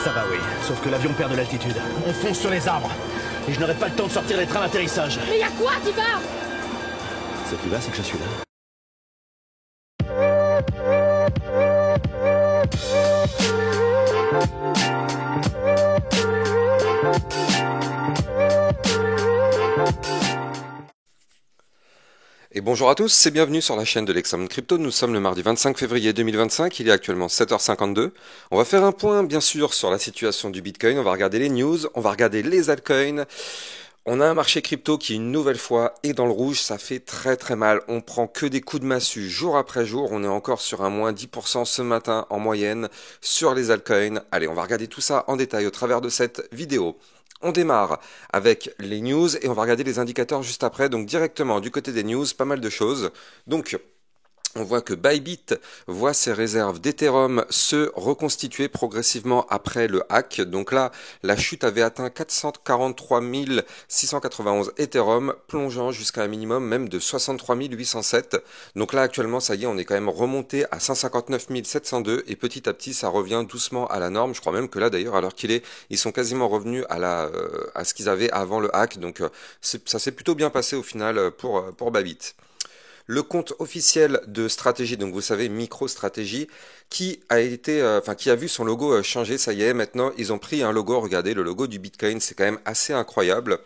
Ça va, oui. Sauf que l'avion perd de l'altitude. On fonce sur les arbres. Et je n'aurai pas le temps de sortir des trains d'atterrissage. Mais y'a quoi qui va? Ce qui va, c'est que je suis là. Et bonjour à tous, et bienvenue sur la chaîne de l'Examen Crypto. Nous sommes le mardi 25 février 2025, il est actuellement 7h52. On va faire un point bien sûr sur la situation du Bitcoin, on va regarder les news, on va regarder les altcoins. On a un marché crypto qui une nouvelle fois est dans le rouge, ça fait très très mal. On prend que des coups de massue jour après jour, on est encore sur un moins 10% ce matin en moyenne sur les altcoins. Allez, on va regarder tout ça en détail au travers de cette vidéo. On démarre avec les news et on va regarder les indicateurs juste après. Donc directement du côté des news, pas mal de choses. Donc on voit que Bybit voit ses réserves d'Ethereum se reconstituer progressivement après le hack. Donc là, la chute avait atteint 443 691 Ethereum, plongeant jusqu'à un minimum même de 63 807. Donc là, actuellement, ça y est, on est quand même remonté à 159 702 et petit à petit, ça revient doucement à la norme. Je crois même que là, d'ailleurs, à l'heure qu'il est, ils sont quasiment revenus à ce qu'ils avaient avant le hack. Donc ça s'est plutôt bien passé au final pour Bybit. Le compte officiel de Stratégie, donc vous savez MicroStrategy, qui a vu son logo changer, ça y est, maintenant ils ont pris un logo, regardez, le logo du Bitcoin, c'est quand même assez incroyable.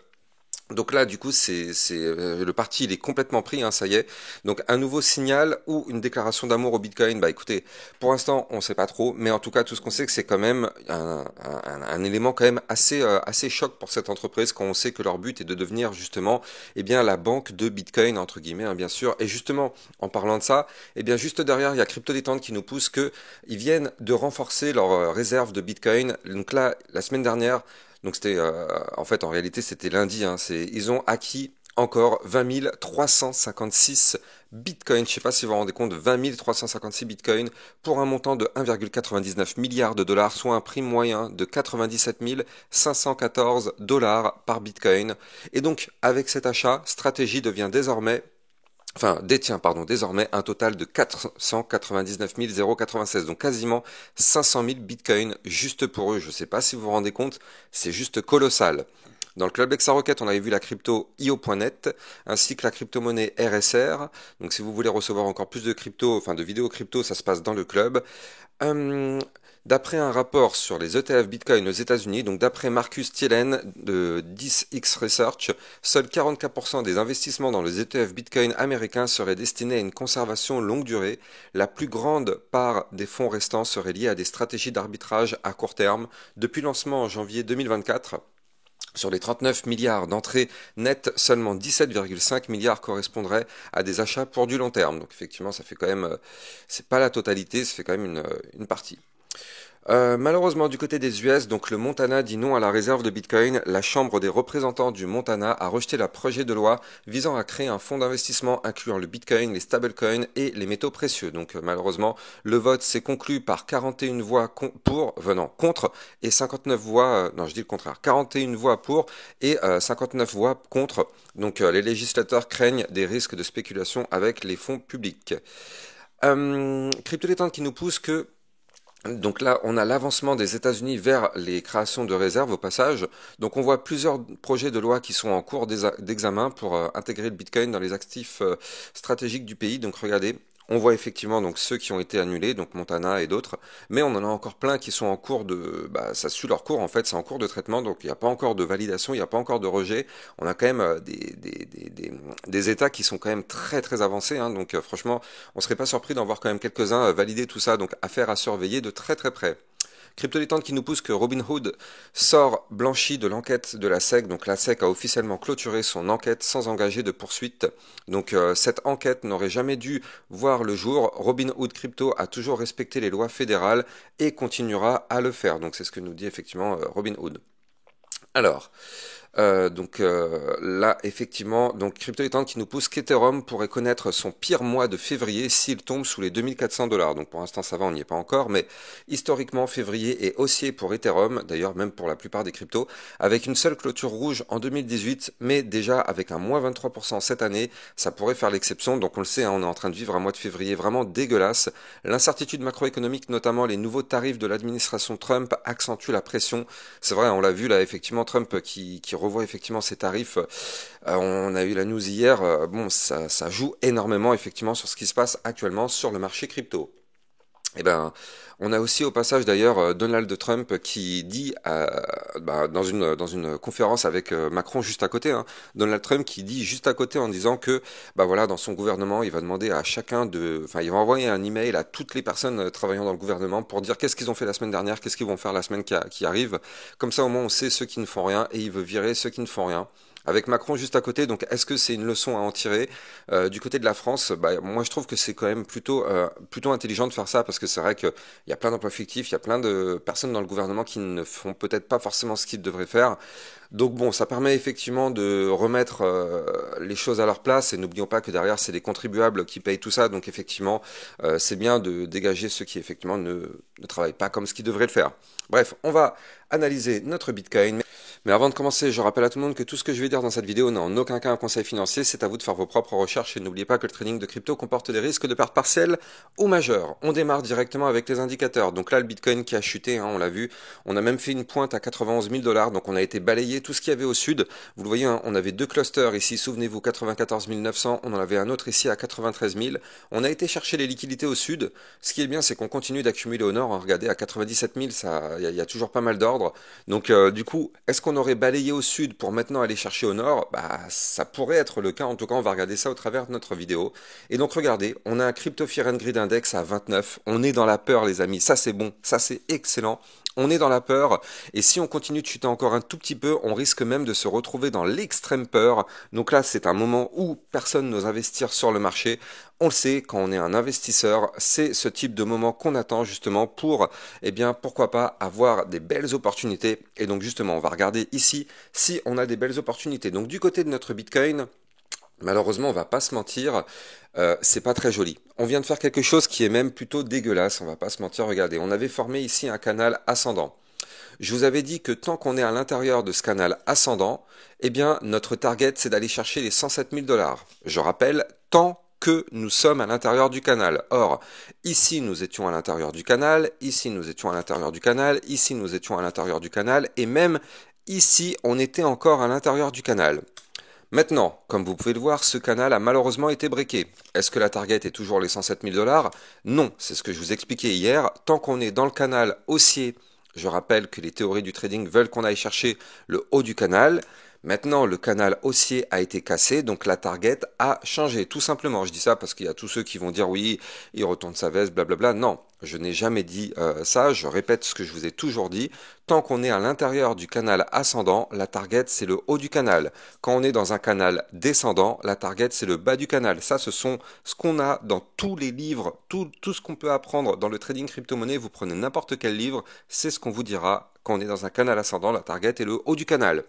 Donc là, du coup, le parti, il est complètement pris, hein, ça y est. Donc un nouveau signal ou une déclaration d'amour au Bitcoin. Bah écoutez, pour l'instant, on sait pas trop, mais en tout cas, tout ce qu'on sait, que c'est quand même un élément quand même assez choc pour cette entreprise, quand on sait que leur but est de devenir justement, eh bien, la banque de Bitcoin entre guillemets, hein, bien sûr. Et justement, en parlant de ça, eh bien, juste derrière, il y a Crypto Détente qui nous pousse que ils viennent de renforcer leur réserve de Bitcoin. Donc là, la semaine dernière. Donc c'était, en fait, en réalité, c'était lundi. Hein, ils ont acquis encore 20 356 bitcoins. Je ne sais pas si vous vous rendez compte, 20 356 bitcoins pour un montant de 1,99 milliard de dollars, soit un prix moyen de 97 514 dollars par bitcoin. Et donc, avec cet achat, Stratégie détient désormais un total de 499 096, donc quasiment 500 000 bitcoins juste pour eux. Je ne sais pas si vous vous rendez compte, c'est juste colossal. Dans le club Exarocket, on avait vu la crypto io.net ainsi que la crypto-monnaie RSR. Donc si vous voulez recevoir encore plus de de vidéos crypto, ça se passe dans le club. D'après un rapport sur les ETF Bitcoin aux États-Unis, donc d'après Marcus Thielen de 10x Research, seuls 44% des investissements dans les ETF Bitcoin américains seraient destinés à une conservation longue durée. La plus grande part des fonds restants serait liée à des stratégies d'arbitrage à court terme. Depuis le lancement en janvier 2024, sur les 39 milliards d'entrées nettes, seulement 17,5 milliards correspondraient à des achats pour du long terme. Donc effectivement, ça fait quand même, c'est pas la totalité, ça fait quand même une partie. Malheureusement, du côté des US, donc le Montana dit non à la réserve de Bitcoin. La Chambre des représentants du Montana a rejeté le projet de loi visant à créer un fonds d'investissement incluant le Bitcoin, les stablecoins et les métaux précieux. Donc malheureusement, le vote s'est conclu par 41 voix contre et 59 voix, non je dis le contraire, 41 voix pour et 59 voix contre. Donc les législateurs craignent des risques de spéculation avec les fonds publics. Crypto Détente qui nous pousse que donc là, on a l'avancement des États-Unis vers les créations de réserves au passage. Donc on voit plusieurs projets de loi qui sont en cours d'examen pour intégrer le Bitcoin dans les actifs stratégiques du pays. Donc regardez, on voit effectivement donc ceux qui ont été annulés, donc Montana et d'autres, mais on en a encore plein qui sont en cours ça suit leur cours en fait, c'est en cours de traitement, donc il n'y a pas encore de validation, il n'y a pas encore de rejet. On a quand même des États qui sont quand même très très avancés, hein, donc franchement, on serait pas surpris d'en voir quand même quelques-uns valider tout ça, donc affaire à surveiller de très très près. Crypto Détente qui nous pousse que Robinhood sort blanchi de l'enquête de la SEC. Donc la SEC a officiellement clôturé son enquête sans engager de poursuite. Donc cette enquête n'aurait jamais dû voir le jour. Robinhood Crypto a toujours respecté les lois fédérales et continuera à le faire. Donc c'est ce que nous dit effectivement Robinhood. Alors, Là, effectivement, donc Crypto étant qui nous pousse qu'Ethereum pourrait connaître son pire mois de février s'il tombe sous les 2400 $. Donc pour l'instant, ça va, on n'y est pas encore, mais historiquement, février est haussier pour Ethereum, d'ailleurs même pour la plupart des cryptos, avec une seule clôture rouge en 2018, mais déjà avec un moins 23% cette année, ça pourrait faire l'exception. Donc on le sait, hein, on est en train de vivre un mois de février vraiment dégueulasse. L'incertitude macroéconomique, notamment les nouveaux tarifs de l'administration Trump, accentue la pression. C'est vrai, on l'a vu là, effectivement, Trump qui revoit effectivement ses tarifs. On a eu la news hier. Bon, ça joue énormément effectivement sur ce qui se passe actuellement sur le marché crypto. Eh ben, on a aussi au passage d'ailleurs Donald Trump qui dit dans une conférence avec Macron juste à côté, hein, Donald Trump qui dit juste à côté en disant que bah voilà, dans son gouvernement il va demander à chacun il va envoyer un email à toutes les personnes travaillant dans le gouvernement pour dire qu'est-ce qu'ils ont fait la semaine dernière, qu'est-ce qu'ils vont faire la semaine qui arrive. Comme ça au moins on sait ceux qui ne font rien et il veut virer ceux qui ne font rien. Avec Macron juste à côté, donc est-ce que c'est une leçon à en tirer? Du côté de la France, bah, moi je trouve que c'est quand même plutôt intelligent de faire ça parce que c'est vrai qu'il y a plein d'emplois fictifs, il y a plein de personnes dans le gouvernement qui ne font peut-être pas forcément ce qu'ils devraient faire. Donc bon, ça permet effectivement de remettre les choses à leur place et n'oublions pas que derrière c'est les contribuables qui payent tout ça, donc effectivement c'est bien de dégager ceux qui effectivement ne travaillent pas comme ce qu'ils devraient le faire. Bref, on va analyser notre Bitcoin. Mais avant de commencer, je rappelle à tout le monde que tout ce que je vais dire dans cette vidéo n'est en aucun cas un conseil financier, c'est à vous de faire vos propres recherches et n'oubliez pas que le trading de crypto comporte des risques de pertes partielles ou majeures. On démarre directement avec les indicateurs. Donc là, le Bitcoin qui a chuté, hein, on l'a vu, on a même fait une pointe à 91 000 $, donc on a été balayé tout ce qu'il y avait au sud. Vous le voyez, hein, on avait deux clusters ici, souvenez-vous, 94 900, on en avait un autre ici à 93 000. On a été chercher les liquidités au sud. Ce qui est bien, c'est qu'on continue d'accumuler au nord. Hein, regardez, à 97 000, il y a toujours pas mal d'ordre. Donc du coup, est-ce qu'on aurait balayé au sud pour maintenant aller chercher au nord? Bah ça pourrait être le cas, en tout cas on va regarder ça au travers de notre vidéo. Et donc regardez, on a un Crypto Fear and Greed Index à 29, on est dans la peur les amis, ça c'est bon, ça c'est excellent. On est dans la peur et si on continue de chuter encore un tout petit peu, on risque même de se retrouver dans l'extrême peur. Donc là, c'est un moment où personne n'ose investir sur le marché. On le sait, quand on est un investisseur, c'est ce type de moment qu'on attend justement pour, eh bien, pourquoi pas avoir des belles opportunités. Et donc justement, on va regarder ici si on a des belles opportunités. Donc du côté de notre Bitcoin, malheureusement, on va pas se mentir, c'est pas très joli. On vient de faire quelque chose qui est même plutôt dégueulasse, on va pas se mentir, regardez. On avait formé ici un canal ascendant. Je vous avais dit que tant qu'on est à l'intérieur de ce canal ascendant, eh bien, notre target, c'est d'aller chercher les 107 000 $. Je rappelle, tant que nous sommes à l'intérieur du canal. Or, ici, nous étions à l'intérieur du canal, ici, nous étions à l'intérieur du canal, ici, nous étions à l'intérieur du canal, et même ici, on était encore à l'intérieur du canal. Maintenant, comme vous pouvez le voir, ce canal a malheureusement été breaké. Est-ce que la target est toujours les 107 000 $? Non, c'est ce que je vous expliquais hier. Tant qu'on est dans le canal haussier, je rappelle que les théories du trading veulent qu'on aille chercher le haut du canal. Maintenant, le canal haussier a été cassé, donc la target a changé, tout simplement. Je dis ça parce qu'il y a tous ceux qui vont dire oui, il retourne sa veste, blablabla. Non, je n'ai jamais dit ça, je répète ce que je vous ai toujours dit. Tant qu'on est à l'intérieur du canal ascendant, la target c'est le haut du canal. Quand on est dans un canal descendant, la target c'est le bas du canal. Ça, ce sont ce qu'on a dans tous les livres, tout ce qu'on peut apprendre dans le trading crypto-monnaie. Vous prenez n'importe quel livre, c'est ce qu'on vous dira. Quand on est dans un canal ascendant, la target est le haut du canal.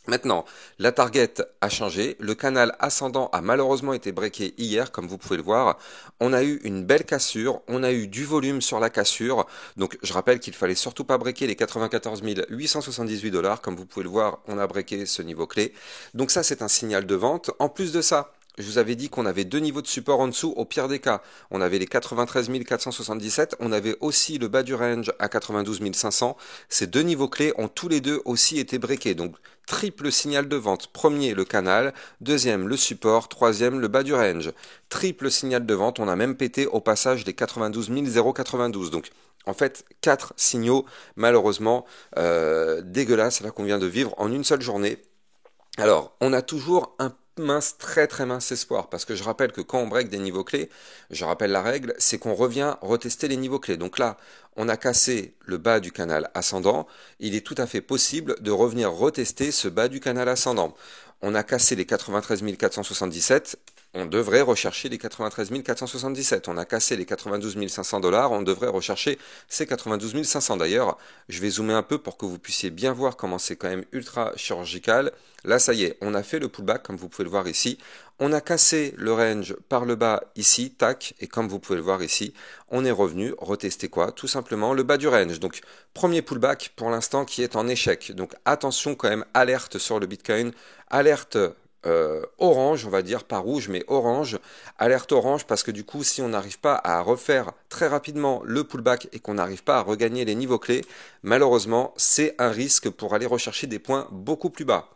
Maintenant, la target a changé, le canal ascendant a malheureusement été breaké hier, comme vous pouvez le voir. On a eu une belle cassure, on a eu du volume sur la cassure. Donc je rappelle qu'il fallait surtout pas breaker les 94 878 $. Comme vous pouvez le voir, on a breaké ce niveau clé. Donc ça, c'est un signal de vente. En plus de ça, je vous avais dit qu'on avait deux niveaux de support en dessous au pire des cas. On avait les 93 477, on avait aussi le bas du range à 92 500. Ces deux niveaux clés ont tous les deux aussi été breakés. Donc triple signal de vente. Premier, le canal. Deuxième, le support. Troisième, le bas du range. Triple signal de vente. On a même pété au passage les 92 092. Donc en fait, 4 signaux malheureusement dégueulasses là qu'on vient de vivre en une seule journée. Alors, on a toujours un très très mince espoir, parce que je rappelle que quand on break des niveaux clés, je rappelle la règle, c'est qu'on revient retester les niveaux clés. Donc là, on a cassé le bas du canal ascendant, il est tout à fait possible de revenir retester ce bas du canal ascendant. On a cassé les 93 477, on devrait rechercher les 93 477. On a cassé les 92 500 $, on devrait rechercher ces 92 500. D'ailleurs, je vais zoomer un peu pour que vous puissiez bien voir comment c'est quand même ultra chirurgical. Là, ça y est, on a fait le pullback, comme vous pouvez le voir ici. On a cassé le range par le bas ici, tac, et comme vous pouvez le voir ici, on est revenu retester quoi? Tout simplement le bas du range. Donc, premier pullback pour l'instant qui est en échec. Donc, attention quand même, alerte sur le Bitcoin, alerte orange, on va dire, pas rouge, mais orange, alerte orange, parce que du coup, si on n'arrive pas à refaire très rapidement le pullback et qu'on n'arrive pas à regagner les niveaux clés, malheureusement, c'est un risque pour aller rechercher des points beaucoup plus bas.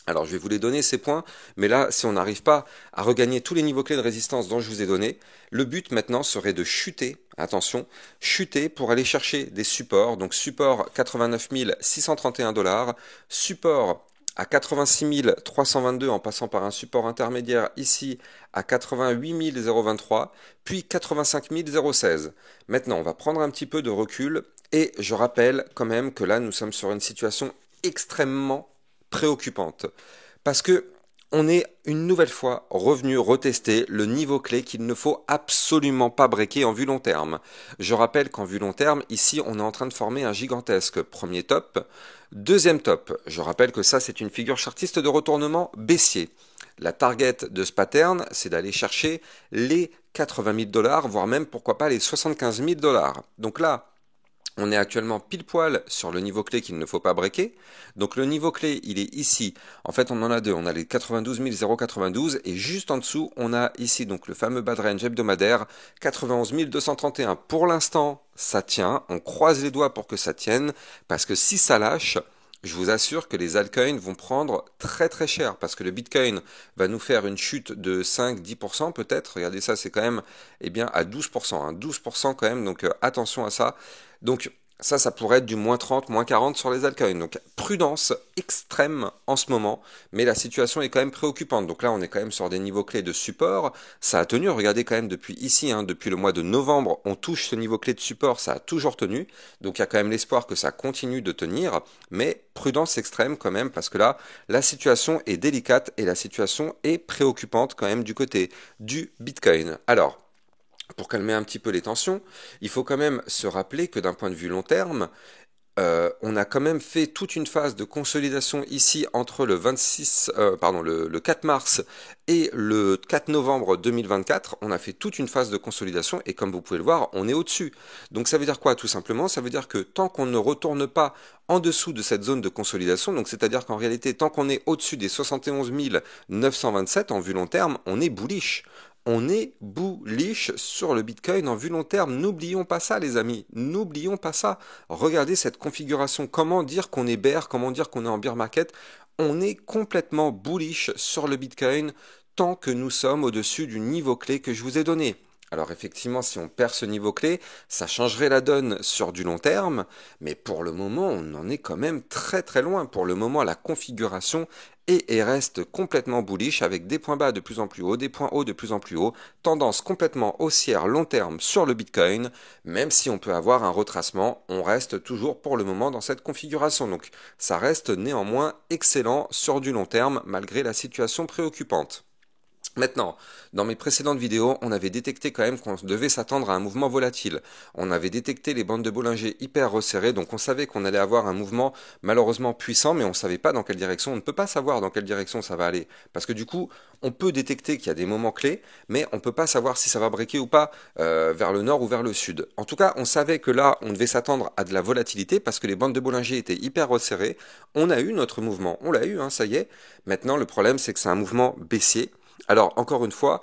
Alors, je vais vous les donner, ces points, mais là, si on n'arrive pas à regagner tous les niveaux clés de résistance dont je vous ai donné, le but maintenant serait de chuter, attention, chuter pour aller chercher des supports, donc support 89 631 $, support à 86 322 en passant par un support intermédiaire ici à 88 023, puis 85 016. Maintenant, on va prendre un petit peu de recul et je rappelle quand même que là, nous sommes sur une situation extrêmement préoccupante parce que on est une nouvelle fois revenu retester le niveau clé qu'il ne faut absolument pas breaker en vue long terme. Je rappelle qu'en vue long terme, ici, on est en train de former un gigantesque premier top, deuxième top. Je rappelle que ça, c'est une figure chartiste de retournement baissier. La target de ce pattern, c'est d'aller chercher les 80 000 $, voire même, pourquoi pas, les 75 000 $. Donc là, on est actuellement pile poil sur le niveau clé qu'il ne faut pas breaker. Donc le niveau clé, il est ici. En fait, on en a deux. On a les 92 092 et juste en dessous, on a ici donc le fameux bad range hebdomadaire 91 231. Pour l'instant, ça tient. On croise les doigts pour que ça tienne parce que si ça lâche, je vous assure que les altcoins vont prendre très très cher parce que le Bitcoin va nous faire une chute de 5-10% peut-être. Regardez ça, c'est quand même bien à 12%, hein, 12% quand même, donc attention à ça. Donc ça pourrait être du moins 30, moins 40 sur les altcoins. Donc prudence extrême en ce moment, mais la situation est quand même préoccupante. Donc là, on est quand même sur des niveaux clés de support. Ça a tenu, regardez quand même depuis ici, hein, depuis le mois de novembre, on touche ce niveau clé de support, ça a toujours tenu. Donc il y a quand même l'espoir que ça continue de tenir, mais prudence extrême quand même, parce que là, la situation est délicate et la situation est préoccupante quand même du côté du Bitcoin. Alors, pour calmer un petit peu les tensions, il faut quand même se rappeler que d'un point de vue long terme, on a quand même fait toute une phase de consolidation ici entre le 4 mars et le 4 novembre 2024. On a fait toute une phase de consolidation et comme vous pouvez le voir, on est au-dessus. Donc ça veut dire quoi tout simplement? Ça veut dire que tant qu'on ne retourne pas en dessous de cette zone de consolidation, donc c'est-à-dire qu'en réalité, tant qu'on est au-dessus des 71 927 en vue long terme, on est bullish. On est bullish sur le Bitcoin en vue long terme. N'oublions pas ça, les amis. N'oublions pas ça. Regardez cette configuration. Comment dire qu'on est bear? Comment dire qu'on est en bear market? On est complètement bullish sur le Bitcoin tant que nous sommes au-dessus du niveau clé que je vous ai donné. Alors effectivement, si on perd ce niveau clé, ça changerait la donne sur du long terme, mais pour le moment, on en est quand même très très loin. Pour le moment, la configuration est et reste complètement bullish avec des points bas de plus en plus haut, des points hauts de plus en plus haut, tendance complètement haussière long terme sur le Bitcoin, même si on peut avoir un retracement, on reste toujours pour le moment dans cette configuration. Donc ça reste néanmoins excellent sur du long terme malgré la situation préoccupante. Maintenant, dans mes précédentes vidéos, on avait détecté quand même qu'on devait s'attendre à un mouvement volatile. On avait détecté les bandes de Bollinger hyper resserrées, donc on savait qu'on allait avoir un mouvement malheureusement puissant, mais on ne savait pas dans quelle direction. On ne peut pas savoir dans quelle direction ça va aller. Parce que du coup, on peut détecter qu'il y a des moments clés, mais on ne peut pas savoir si ça va breaker ou pas vers le nord ou vers le sud. En tout cas, on savait que là, on devait s'attendre à de la volatilité parce que les bandes de Bollinger étaient hyper resserrées. On a eu notre mouvement, on l'a eu, hein, ça y est. Maintenant, le problème, c'est que c'est un mouvement baissier. Alors, encore une fois,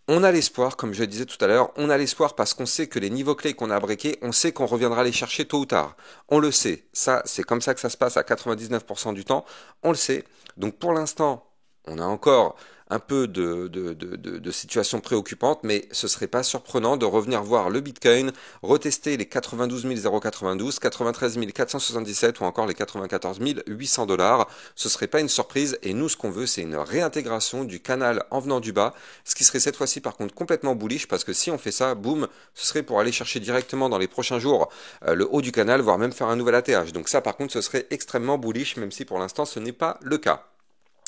on a l'espoir, comme je le disais tout à l'heure, on a l'espoir parce qu'on sait que les niveaux clés qu'on a breakés, on sait qu'on reviendra les chercher tôt ou tard. On le sait. Ça, c'est comme ça que ça se passe à 99% du temps. On le sait. Donc, pour l'instant, on a encore un peu de situation préoccupante, mais ce serait pas surprenant de revenir voir le Bitcoin, retester les 92 092, 93 477 ou encore les 94 800 $. Ce serait pas une surprise et nous, ce qu'on veut, c'est une réintégration du canal en venant du bas, ce qui serait cette fois-ci par contre complètement bullish parce que si on fait ça, boum, ce serait pour aller chercher directement dans les prochains jours le haut du canal, voire même faire un nouvel ATH. Donc ça, par contre, ce serait extrêmement bullish, même si pour l'instant, ce n'est pas le cas.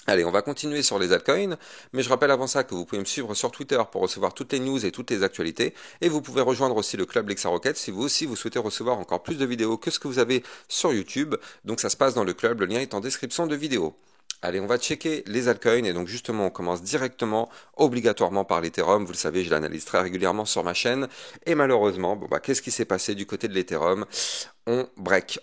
Allez, on va continuer sur les altcoins, mais je rappelle avant ça que vous pouvez me suivre sur Twitter pour recevoir toutes les news et toutes les actualités, et vous pouvez rejoindre aussi le club Lexa Rocket si vous aussi vous souhaitez recevoir encore plus de vidéos que ce que vous avez sur YouTube. Donc ça se passe dans le club, le lien est en description de vidéo. Allez, on va checker les altcoins et donc justement on commence directement, obligatoirement par l'Ethereum. Vous le savez, je l'analyse très régulièrement sur ma chaîne et malheureusement, qu'est-ce qui s'est passé du côté de l'Ethereum? On break,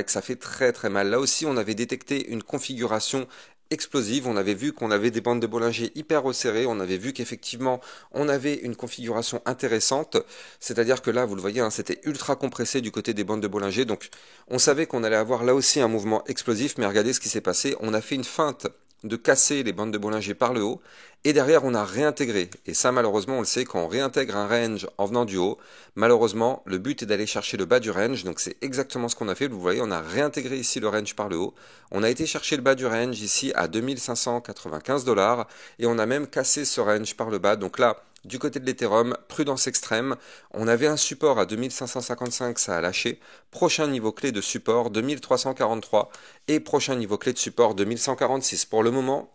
ça fait très très mal. Là aussi, on avait détecté une configuration explosive. On avait vu qu'on avait des bandes de Bollinger hyper resserrées. On avait vu qu'effectivement, on avait une configuration intéressante. C'est-à-dire que là, vous le voyez, hein, c'était ultra compressé du côté des bandes de Bollinger. Donc, on savait qu'on allait avoir là aussi un mouvement explosif. Mais regardez ce qui s'est passé. On a fait une feinte de casser les bandes de Bollinger par le haut, et derrière on a réintégré. Et ça malheureusement on le sait, quand on réintègre un range en venant du haut, malheureusement le but est d'aller chercher le bas du range, donc c'est exactement ce qu'on a fait. Vous voyez, on a réintégré ici le range par le haut, on a été chercher le bas du range ici à 2595 $, et on a même cassé ce range par le bas. Donc là, du côté de l'Ethereum, prudence extrême, on avait un support à 2555, ça a lâché, prochain niveau clé de support 2343 et prochain niveau clé de support 2146. Pour le moment,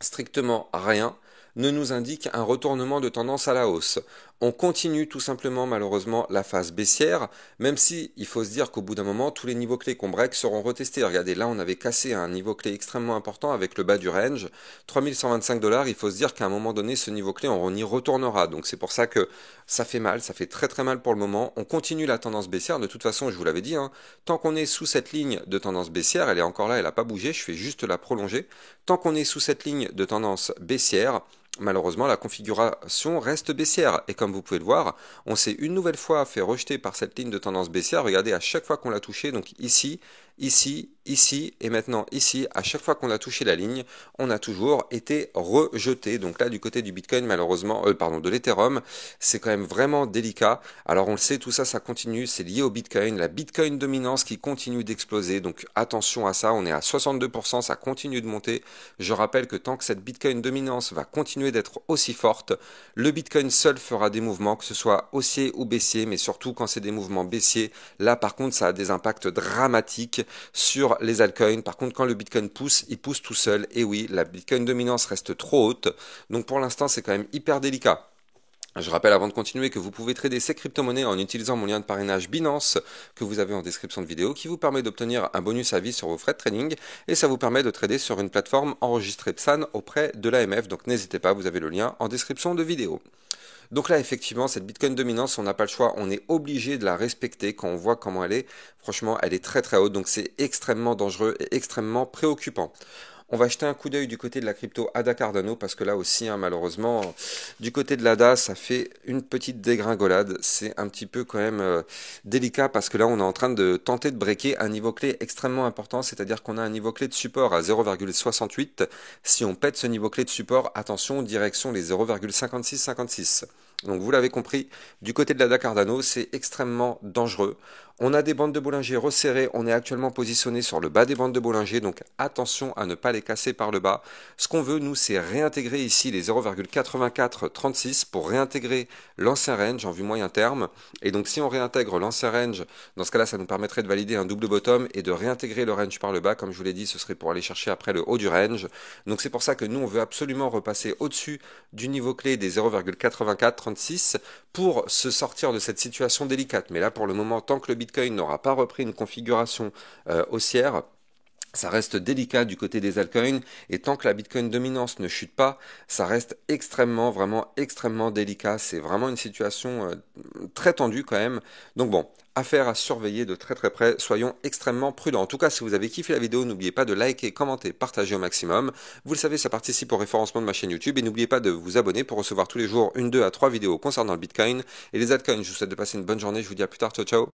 strictement rien ne nous indique un retournement de tendance à la hausse. On continue tout simplement malheureusement la phase baissière, même si il faut se dire qu'au bout d'un moment, tous les niveaux clés qu'on break seront retestés. Regardez, là on avait cassé un niveau clé extrêmement important avec le bas du range, 3125 $, il faut se dire qu'à un moment donné, ce niveau clé, on y retournera. Donc c'est pour ça que ça fait mal, ça fait très très mal pour le moment. On continue la tendance baissière, de toute façon, je vous l'avais dit, hein, tant qu'on est sous cette ligne de tendance baissière, elle est encore là, elle n'a pas bougé, je fais juste la prolonger. Tant qu'on est sous cette ligne de tendance baissière, malheureusement, la configuration reste baissière. Et comme vous pouvez le voir, on s'est une nouvelle fois fait rejeter par cette ligne de tendance baissière. Regardez, à chaque fois qu'on l'a touché, donc ici, ici, ici, et maintenant ici, à chaque fois qu'on a touché la ligne, on a toujours été rejeté. Donc là, du côté du Bitcoin, malheureusement, de l'Ethereum, c'est quand même vraiment délicat. Alors on le sait, tout ça, ça continue, c'est lié au Bitcoin, la Bitcoin dominance qui continue d'exploser. Donc attention à ça, on est à 62%, ça continue de monter. Je rappelle que tant que cette Bitcoin dominance va continuer d'être aussi forte, le Bitcoin seul fera des mouvements, que ce soit haussier ou baissier, mais surtout quand c'est des mouvements baissiers, là par contre ça a des impacts dramatiques sur les altcoins. Par contre, quand le Bitcoin pousse, il pousse tout seul. Et oui, la Bitcoin dominance reste trop haute. Donc pour l'instant, c'est quand même hyper délicat. Je rappelle avant de continuer que vous pouvez trader ces crypto-monnaies en utilisant mon lien de parrainage Binance que vous avez en description de vidéo qui vous permet d'obtenir un bonus à vie sur vos frais de trading et ça vous permet de trader sur une plateforme enregistrée PSAN auprès de l'AMF. Donc n'hésitez pas, vous avez le lien en description de vidéo. Donc là, effectivement, cette Bitcoin dominance, on n'a pas le choix, on est obligé de la respecter quand on voit comment elle est. Franchement, elle est très très haute, donc c'est extrêmement dangereux et extrêmement préoccupant. On va jeter un coup d'œil du côté de la crypto ADA Cardano parce que là aussi, hein, malheureusement, du côté de l'ADA, ça fait une petite dégringolade. C'est un petit peu quand même délicat parce que là, on est en train de tenter de breaker un niveau clé extrêmement important, c'est-à-dire qu'on a un niveau clé de support à 0,68. Si on pète ce niveau clé de support, attention, direction les 0,5656. Donc vous l'avez compris, du côté de l'ADA Cardano, c'est extrêmement dangereux. On a des bandes de Bollinger resserrées, on est actuellement positionné sur le bas des bandes de Bollinger, donc attention à ne pas les casser par le bas. Ce qu'on veut, nous, c'est réintégrer ici les 0,8436 pour réintégrer l'ancien range en vue moyen terme. Et donc si on réintègre l'ancien range, dans ce cas-là, ça nous permettrait de valider un double bottom et de réintégrer le range par le bas. Comme je vous l'ai dit, ce serait pour aller chercher après le haut du range. Donc c'est pour ça que nous, on veut absolument repasser au-dessus du niveau clé des 0,8436 pour se sortir de cette situation délicate. Mais là, pour le moment, tant que le Bitcoin n'aura pas repris une configuration haussière, ça reste délicat du côté des altcoins et tant que la Bitcoin dominance ne chute pas, ça reste extrêmement, vraiment extrêmement délicat. C'est vraiment une situation très tendue quand même. Donc bon, affaire à surveiller de très très près. Soyons extrêmement prudents. En tout cas, si vous avez kiffé la vidéo, n'oubliez pas de liker, commenter, partager au maximum. Vous le savez, ça participe au référencement de ma chaîne YouTube et n'oubliez pas de vous abonner pour recevoir tous les jours une, 2 à 3 vidéos concernant le Bitcoin et les altcoins. Je vous souhaite de passer une bonne journée. Je vous dis à plus tard. Ciao, ciao.